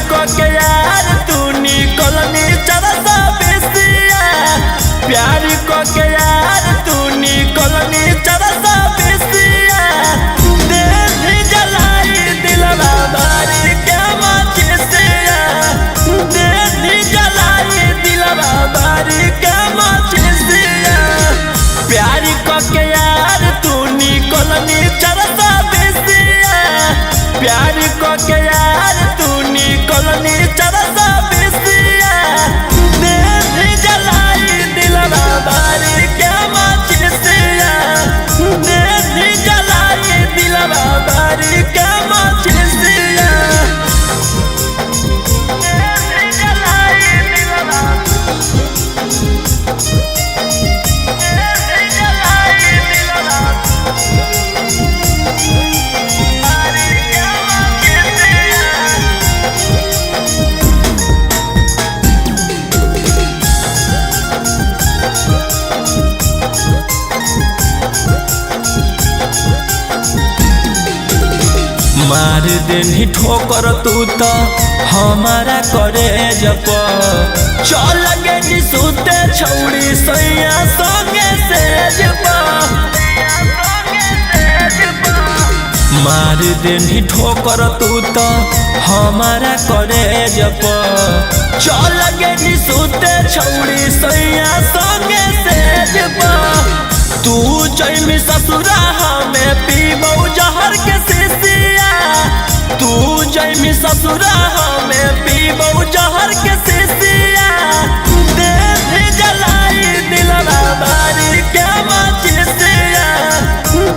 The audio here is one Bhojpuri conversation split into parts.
को के यार तू निकलनी चरसा बेसिया प्यार को के यार तू निकलनी चरसा बेसिया देह जलाई दिलवा बारी क्या माचिसिया देह जलाई दिलवा बारी क्या माचिसिया प्यार को के यार तू निकलनी चरसा बेसिया प्यार को के यार तू निकलनी चरसा बेसिया देह जलाई दिलवा बारी क्या माचिसिया देह जलाई दिलवा बारी क्या माचिसिया देह जलाई दिलवा देह जलाई दिलवा बारी क्या माचिसिया मार देनी ठोकर तू तो हमारा करे जप चल गे सुते छौड़ी सैया संगे से जप मार देनी ठोकर तू तो हमारा करे जप चल गे सुते छौड़ी सैया संगे से जप तू जैमी ससुरा हमें पीबौ जहर के शीशिया तू जैमी ससुरा हमें पीबौ जहर के शीशिया देह जलाई दिलवा बारी क्या माचिसिया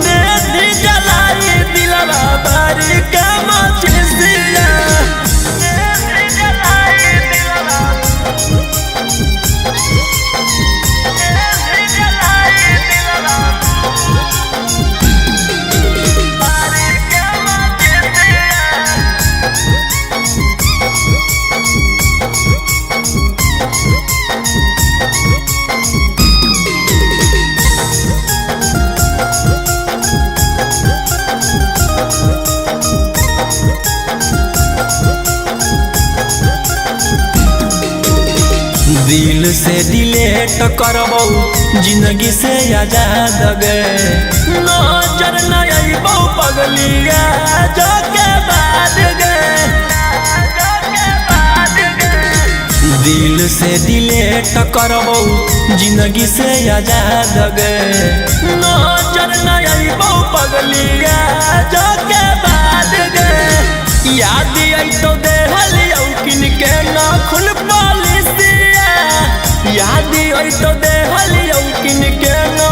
देह जलाई दिलवा बारी क्या माचिसिया देह जलाई दिलवा देह जलाई दिलवा बारी क्या माचिसिया दिल से डिलेट करबौ जिंदगी से आजाद गे नजर न आइबौ पगलिया जो के बाद गे दिल से डिलेट करबौ जिंदगी से आजाद गे नजर न आइबौ पगलिया जो के बाद गे याद आई तो देहलियौ किन के ना खुल पॉलिसिया याद आई तो देहलियौ किन के ना